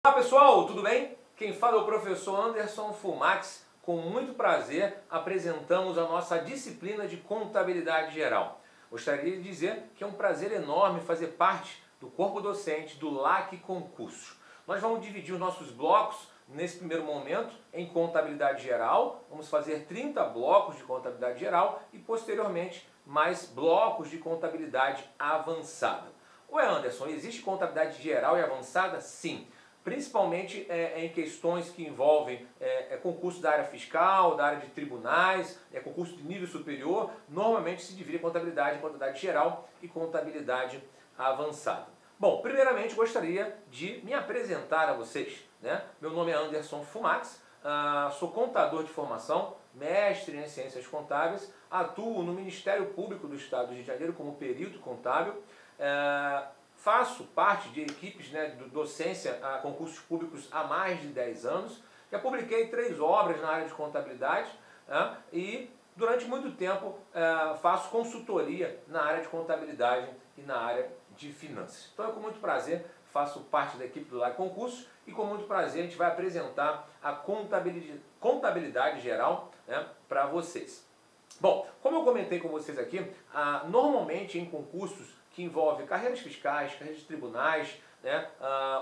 Olá pessoal, tudo bem? Quem fala é o professor Anderson Fumax. Com muito prazer apresentamos a nossa disciplina de contabilidade geral. Gostaria de dizer que é um prazer enorme fazer parte do corpo docente do LAC Concursos. Nós vamos dividir os nossos blocos nesse primeiro momento em contabilidade geral. Vamos fazer 30 blocos de contabilidade geral e posteriormente mais blocos de contabilidade avançada. Ué Anderson, existe contabilidade geral e avançada? Sim. Principalmente em questões que envolvem concurso da área fiscal, da área de tribunais, concurso de nível superior, normalmente se divide contabilidade em contabilidade geral e contabilidade avançada. Bom, primeiramente gostaria de me apresentar a vocês, né? Meu nome é Anderson Fumax, sou contador de formação, mestre em ciências contábeis, atuo no Ministério Público do Estado do Rio de Janeiro como perito contábil, faço parte de equipes de docência a concursos públicos há mais de 10 anos. Já publiquei 3 obras na área de contabilidade e durante muito tempo faço consultoria na área de contabilidade e na área de finanças. Então é com muito prazer, faço parte da equipe do LAC Concursos e com muito prazer a gente vai apresentar a contabilidade geral para vocês. Bom, como eu comentei com vocês aqui, normalmente em concursos que envolvem carreiras fiscais, carreiras de tribunais,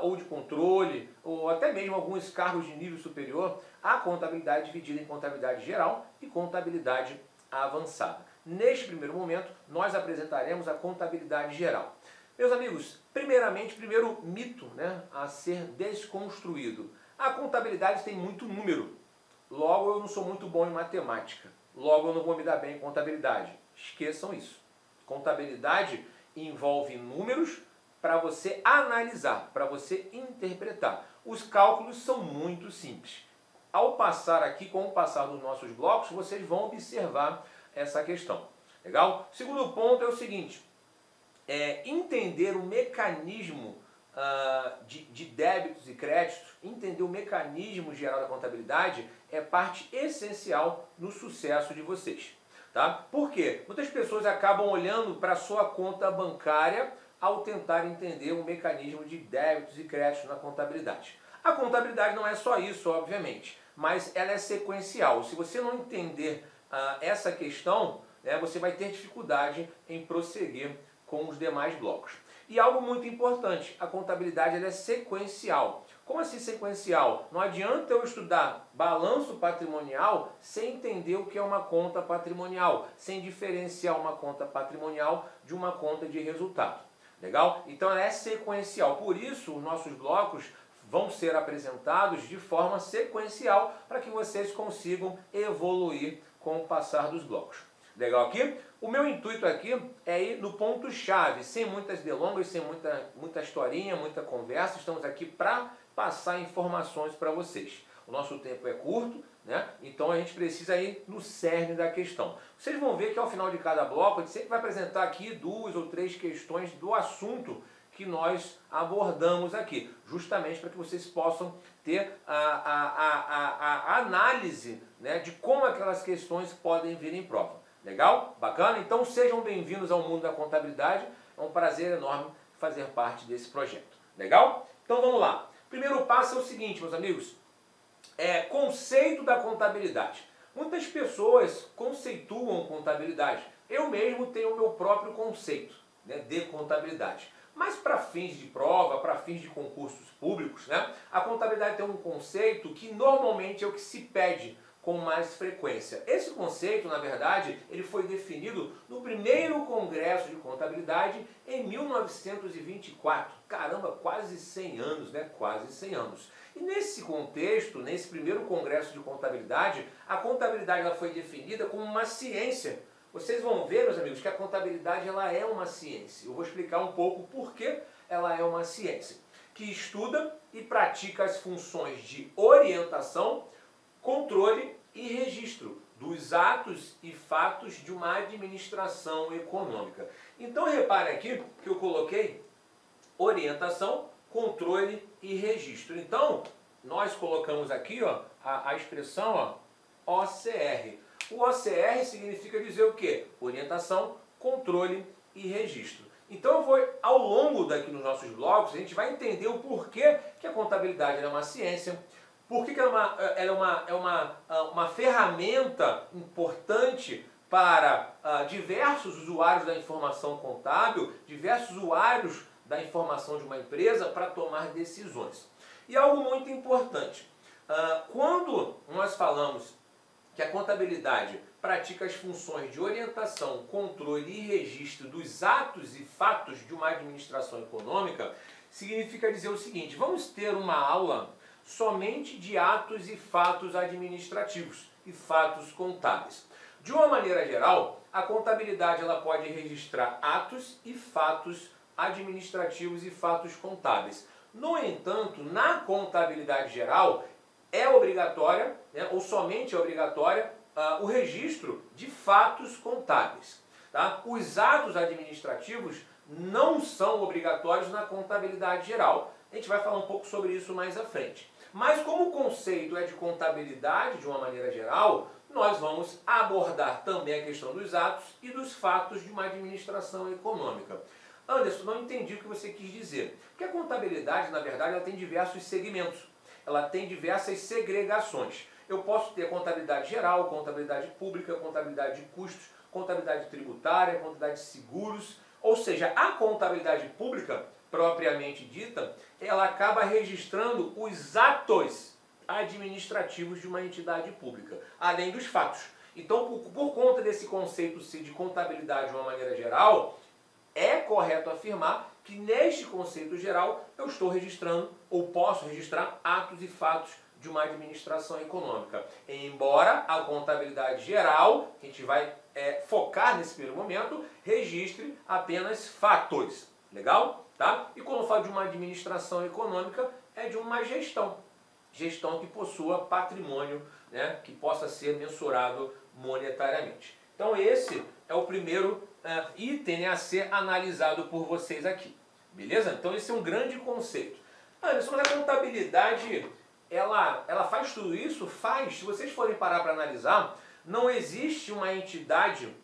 ou de controle, ou até mesmo alguns cargos de nível superior, a contabilidade é dividida em contabilidade geral e contabilidade avançada. Neste primeiro momento, nós apresentaremos a contabilidade geral. Meus amigos, primeiro mito a ser desconstruído. A contabilidade tem muito número, logo eu não sou muito bom em matemática, logo eu não vou me dar bem em contabilidade. Esqueçam isso. Contabilidade envolve números para você analisar, para você interpretar. Os cálculos são muito simples. Ao passar aqui, com o passar dos nossos blocos, vocês vão observar essa questão. Legal? O segundo ponto é o seguinte, entender o mecanismo de débitos e créditos, entender o mecanismo geral da contabilidade é parte essencial no sucesso de vocês. Tá? Por quê? Muitas pessoas acabam olhando para a sua conta bancária ao tentar entender o mecanismo de débitos e créditos na contabilidade. A contabilidade não é só isso, obviamente, mas ela é sequencial. Se você não entender essa questão, você vai ter dificuldade em prosseguir com os demais blocos. E algo muito importante, a contabilidade ela é sequencial. Como assim sequencial? Não adianta eu estudar balanço patrimonial sem entender o que é uma conta patrimonial, sem diferenciar uma conta patrimonial de uma conta de resultado. Legal? Então ela é sequencial, por isso os nossos blocos vão ser apresentados de forma sequencial para que vocês consigam evoluir com o passar dos blocos. Legal aqui? O meu intuito aqui é ir no ponto-chave, sem muitas delongas, sem muita historinha, muita conversa. Estamos aqui para passar informações para vocês. O nosso tempo é curto, então a gente precisa ir no cerne da questão. Vocês vão ver que ao final de cada bloco a gente sempre vai apresentar aqui 2 ou 3 questões do assunto que nós abordamos aqui, justamente para que vocês possam ter a análise de como aquelas questões podem vir em prova. Legal? Bacana? Então sejam bem-vindos ao mundo da contabilidade. É um prazer enorme fazer parte desse projeto. Legal? Então vamos lá. Primeiro passo é o seguinte, meus amigos. Conceito da contabilidade. Muitas pessoas conceituam contabilidade. Eu mesmo tenho o meu próprio conceito de contabilidade. Mas para fins de prova, para fins de concursos públicos, a contabilidade tem um conceito que normalmente é o que se pede com mais frequência. Esse conceito, na verdade, ele foi definido no primeiro Congresso de Contabilidade em 1924. Caramba, quase 100 anos, Quase 100 anos. E nesse contexto, nesse primeiro Congresso de Contabilidade, a contabilidade ela foi definida como uma ciência. Vocês vão ver, meus amigos, que a contabilidade ela é uma ciência. Eu vou explicar um pouco por que ela é uma ciência. Que estuda e pratica as funções de orientação, controle e registro dos atos e fatos de uma administração econômica. Então repare aqui que eu coloquei orientação, controle e registro. Então nós colocamos aqui a expressão OCR. O OCR significa dizer o quê? Orientação, controle e registro. Então eu vou ao longo daqui nos nossos blogs, a gente vai entender o porquê que a contabilidade é uma ciência, por que ela é uma ferramenta importante para diversos usuários da informação contábil, diversos usuários da informação de uma empresa para tomar decisões. E algo muito importante, quando nós falamos que a contabilidade pratica as funções de orientação, controle e registro dos atos e fatos de uma administração econômica, significa dizer o seguinte: vamos ter uma aula somente de atos e fatos administrativos e fatos contábeis. De uma maneira geral, a contabilidade ela pode registrar atos e fatos administrativos e fatos contábeis. No entanto, na contabilidade geral, é obrigatória, né, ou somente é obrigatória, o registro de fatos contábeis. Tá? Os atos administrativos não são obrigatórios na contabilidade geral. A gente vai falar um pouco sobre isso mais à frente. Mas como o conceito é de contabilidade de uma maneira geral, nós vamos abordar também a questão dos atos e dos fatos de uma administração econômica. Anderson, não entendi o que você quis dizer. Porque a contabilidade, na verdade, ela tem diversos segmentos. Ela tem diversas segregações. Eu posso ter contabilidade geral, contabilidade pública, contabilidade de custos, contabilidade tributária, contabilidade de seguros. Ou seja, a contabilidade pública, propriamente dita, ela acaba registrando os atos administrativos de uma entidade pública, além dos fatos. Então, por conta desse conceito de contabilidade de uma maneira geral, é correto afirmar que neste conceito geral eu estou registrando ou posso registrar atos e fatos de uma administração econômica. Embora a contabilidade geral, que a gente vai focar nesse primeiro momento, registre apenas fatos. Legal? Tá? E quando eu falo de uma administração econômica, é de uma gestão. Gestão que possua patrimônio, né, que possa ser mensurado monetariamente. Então esse é o primeiro item a ser analisado por vocês aqui. Beleza? Então esse é um grande conceito. Anderson, mas a contabilidade, ela faz tudo isso? Faz. Se vocês forem parar para analisar, não existe uma entidade,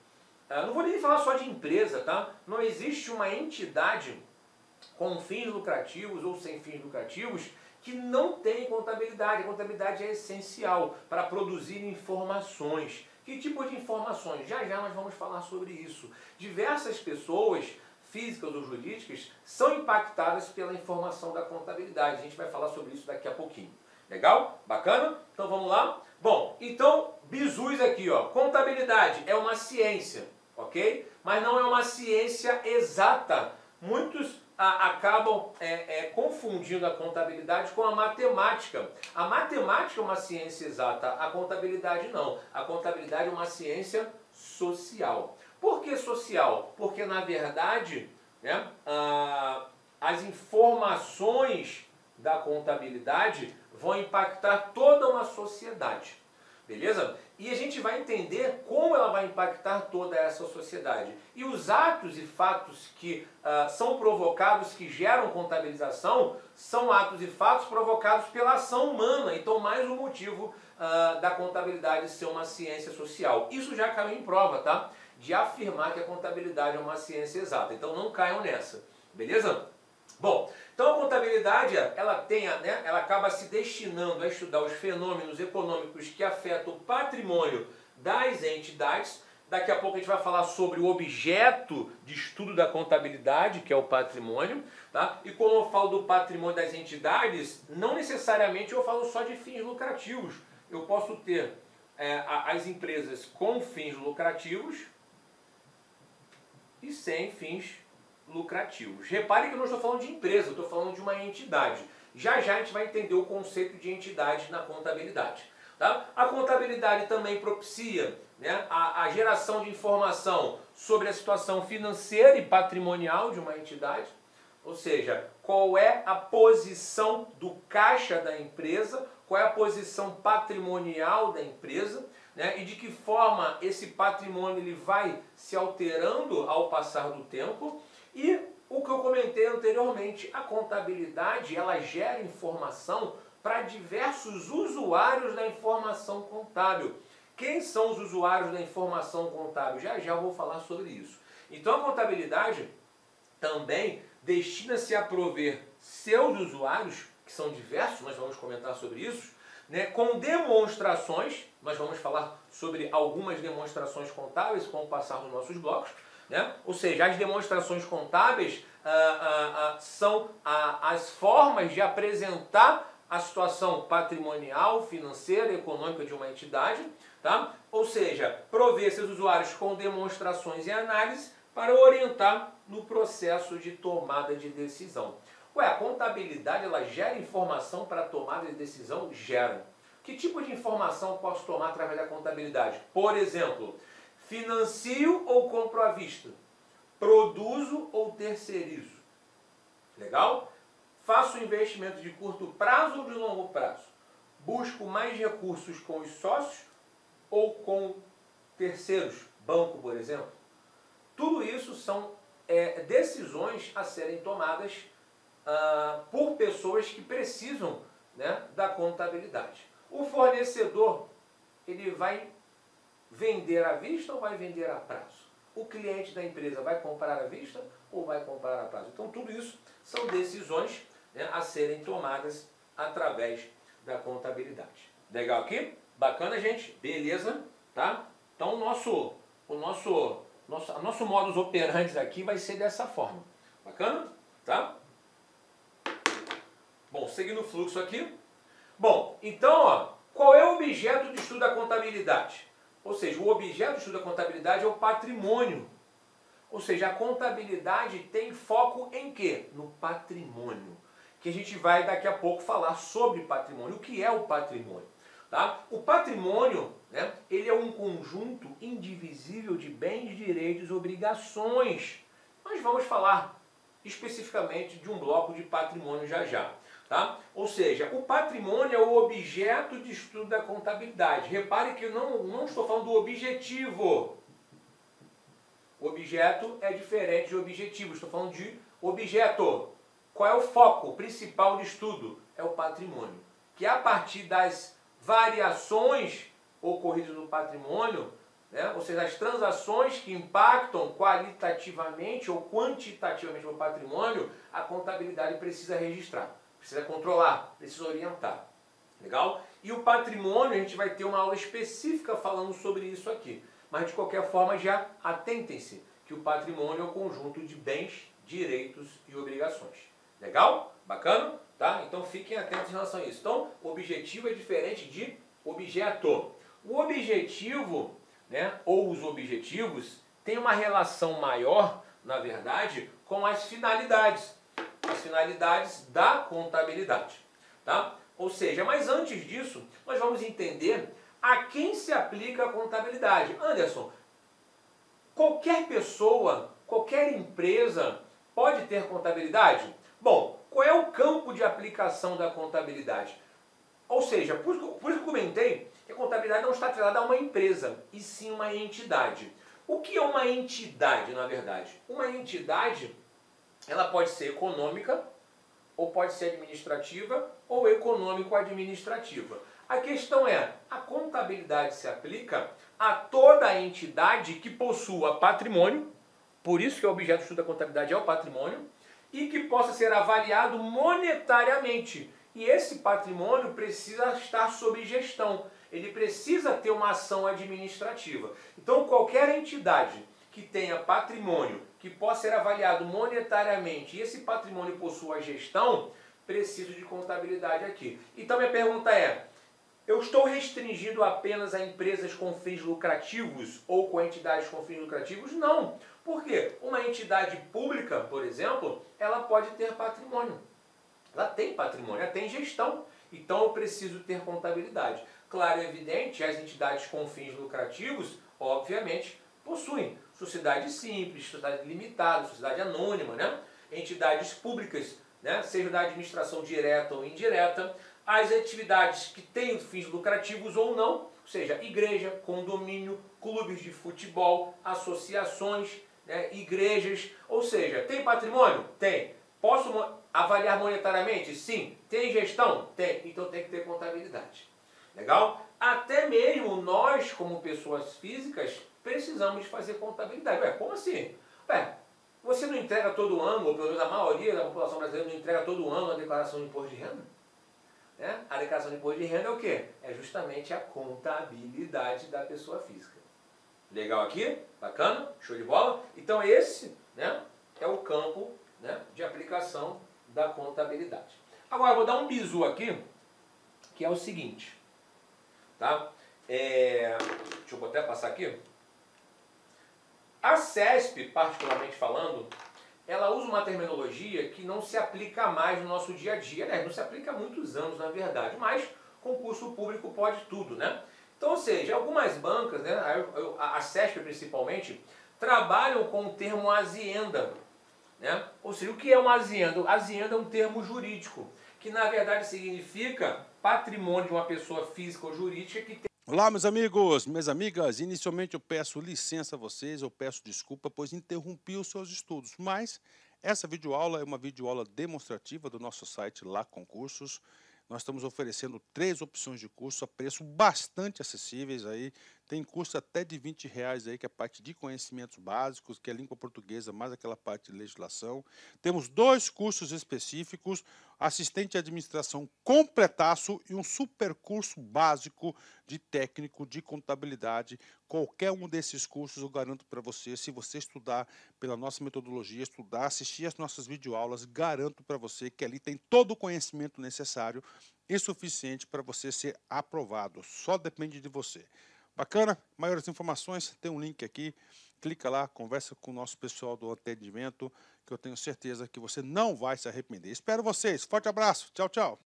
não vou nem falar só de empresa, tá? Não existe uma entidade com fins lucrativos ou sem fins lucrativos que não tem contabilidade. A contabilidade é essencial para produzir informações. Que tipo de informações? Já já nós vamos falar sobre isso. Diversas pessoas, físicas ou jurídicas, são impactadas pela informação da contabilidade. A gente vai falar sobre isso daqui a pouquinho. Legal? Bacana? Então vamos lá? Bom, então, bizus aqui, ó. Contabilidade é uma ciência, ok? Mas não é uma ciência exata. Muitos acabam confundindo a contabilidade com a matemática. A matemática é uma ciência exata, a contabilidade não. A contabilidade é uma ciência social. Por que social? Porque, na verdade, né, as informações da contabilidade vão impactar toda uma sociedade. Beleza? E a gente vai entender como ela vai impactar toda essa sociedade. E os atos e fatos que são provocados, que geram contabilização, são atos e fatos provocados pela ação humana. Então, mais um motivo da contabilidade ser uma ciência social. Isso já caiu em prova, tá? De afirmar que a contabilidade é uma ciência exata. Então, não caiam nessa. Beleza? Bom, então a contabilidade ela acaba se destinando a estudar os fenômenos econômicos que afetam o patrimônio das entidades. Daqui a pouco a gente vai falar sobre o objeto de estudo da contabilidade, que é o patrimônio. Tá? E quando eu falo do patrimônio das entidades, não necessariamente eu falo só de fins lucrativos. Eu posso ter as empresas com fins lucrativos e sem fins lucrativos. Repare que eu não estou falando de empresa, eu estou falando de uma entidade. Já já a gente vai entender o conceito de entidade na contabilidade. Tá? A contabilidade também propicia, né, a geração de informação sobre a situação financeira e patrimonial de uma entidade, ou seja, qual é a posição do caixa da empresa, qual é a posição patrimonial da empresa, né, e de que forma esse patrimônio ele vai se alterando ao passar do tempo. E o que eu comentei anteriormente, a contabilidade ela gera informação para diversos usuários da informação contábil. Quem são os usuários da informação contábil? Já já eu vou falar sobre isso. Então a contabilidade também destina-se a prover seus usuários, que são diversos, nós vamos comentar sobre isso, né, com demonstrações, nós vamos falar sobre algumas demonstrações contábeis com o passar dos nossos blocos, né? Ou seja, as demonstrações contábeis são as formas de apresentar a situação patrimonial, financeira e econômica de uma entidade, tá? Ou seja, prover seus usuários com demonstrações e análise para orientar no processo de tomada de decisão. Ué, a contabilidade ela gera informação para a tomada de decisão? Gera. Que tipo de informação eu posso tomar através da contabilidade? Por exemplo, financio ou compro à vista? Produzo ou terceirizo? Legal? Faço investimento de curto prazo ou de longo prazo? Busco mais recursos com os sócios ou com terceiros? Banco, por exemplo? Tudo isso são decisões a serem tomadas por pessoas que precisam, né, da contabilidade. O fornecedor, ele vai vender à vista ou vai vender a prazo? O cliente da empresa vai comprar à vista ou vai comprar a prazo? Então tudo isso são decisões, né, a serem tomadas através da contabilidade. Legal aqui? Bacana, gente? Beleza? Tá? Então o nosso modus operandi aqui vai ser dessa forma. Bacana? Tá? Bom, seguindo o fluxo aqui. Bom, então, ó, qual é o objeto de estudo da contabilidade? Ou seja, o objeto de estudo da contabilidade é o patrimônio. Ou seja, a contabilidade tem foco em quê? No patrimônio. Que a gente vai daqui a pouco falar sobre patrimônio. O que é o patrimônio? Tá? O patrimônio, né, ele é um conjunto indivisível de bens, direitos e obrigações. Nós vamos falar especificamente de um bloco de patrimônio já já. Tá? Ou seja, o patrimônio é o objeto de estudo da contabilidade. Repare que eu não estou falando do objetivo. O objeto é diferente de objetivo. Estou falando de objeto. Qual é o foco principal de estudo? É o patrimônio. Que a partir das variações ocorridas no patrimônio, né, ou seja, as transações que impactam qualitativamente ou quantitativamente o patrimônio, a contabilidade precisa registrar. Precisa controlar, precisa orientar. Legal? E o patrimônio, a gente vai ter uma aula específica falando sobre isso aqui. Mas de qualquer forma, já atentem-se que o patrimônio é o conjunto de bens, direitos e obrigações. Legal? Bacana? Tá? Então fiquem atentos em relação a isso. Então, o objetivo é diferente de objeto. O objetivo, né, ou os objetivos, tem uma relação maior, na verdade, com as finalidades. As finalidades da contabilidade, tá? Ou seja, mas antes disso, nós vamos entender a quem se aplica a contabilidade. Anderson, qualquer pessoa, qualquer empresa pode ter contabilidade? Bom, qual é o campo de aplicação da contabilidade? Ou seja, por isso que eu comentei que a contabilidade não está atrelada a uma empresa, e sim uma entidade. O que é uma entidade, na verdade? Uma entidade, ela pode ser econômica, ou pode ser administrativa, ou econômico-administrativa. A questão é, a contabilidade se aplica a toda a entidade que possua patrimônio, por isso que o objeto de estudo da contabilidade é o patrimônio, e que possa ser avaliado monetariamente. E esse patrimônio precisa estar sob gestão, ele precisa ter uma ação administrativa. Então qualquer entidade que tenha patrimônio, que possa ser avaliado monetariamente, e esse patrimônio possua gestão, precisa de contabilidade aqui. Então minha pergunta é, eu estou restringido apenas a empresas com fins lucrativos ou com entidades com fins lucrativos? Não. Por quê? Uma entidade pública, por exemplo, ela pode ter patrimônio. Ela tem patrimônio, ela tem gestão. Então eu preciso ter contabilidade. Claro e evidente, as entidades com fins lucrativos, obviamente, possuem sociedade simples, sociedade limitada, sociedade anônima, né? Entidades públicas, né? Seja da administração direta ou indireta, as atividades que têm fins lucrativos ou não, ou seja, igreja, condomínio, clubes de futebol, associações, né? Igrejas, ou seja, tem patrimônio? Tem. Posso avaliar monetariamente? Sim. Tem gestão? Tem. Então tem que ter contabilidade. Legal? Até mesmo nós, como pessoas físicas, precisamos fazer contabilidade. Ué, como assim? Ué, Você não entrega todo ano, ou pelo menos a maioria da população brasileira não entrega todo ano a declaração de imposto de renda? Né? A declaração de imposto de renda é o quê? É justamente a contabilidade da pessoa física. Legal aqui? Bacana? Show de bola? Então esse, né, é o campo, né, de aplicação da contabilidade. Agora eu vou dar um bizu aqui, que é o seguinte, tá? Deixa eu até passar aqui. A CESP, particularmente falando, ela usa uma terminologia que não se aplica mais no nosso dia a dia, né? Não se aplica há muitos anos, na verdade, mas concurso público pode tudo, né? Então, ou seja, algumas bancas, né, a CESP principalmente, trabalham com o termo azienda, né? Ou seja, o que é uma azienda? Azienda é um termo jurídico, que na verdade significa patrimônio de uma pessoa física ou jurídica que tem... Olá, meus amigos, minhas amigas. Inicialmente eu peço licença a vocês, eu peço desculpa, pois interrompi os seus estudos. Mas essa videoaula é uma videoaula demonstrativa do nosso site Lá Concursos. Nós estamos oferecendo 3 opções de curso a preço bastante acessíveis aí. Tem curso até de R$20 aí, que é a parte de conhecimentos básicos, que é língua portuguesa, mais aquela parte de legislação. Temos 2 cursos específicos, assistente de administração completaço e um super curso básico de técnico de contabilidade. Qualquer um desses cursos eu garanto para você, se você estudar pela nossa metodologia, estudar, assistir as nossas videoaulas, garanto para você que ali tem todo o conhecimento necessário e suficiente para você ser aprovado. Só depende de você. Bacana? Maiores informações, tem um link aqui. Clica lá, conversa com o nosso pessoal do atendimento, que eu tenho certeza que você não vai se arrepender. Espero vocês. Forte abraço. Tchau, tchau.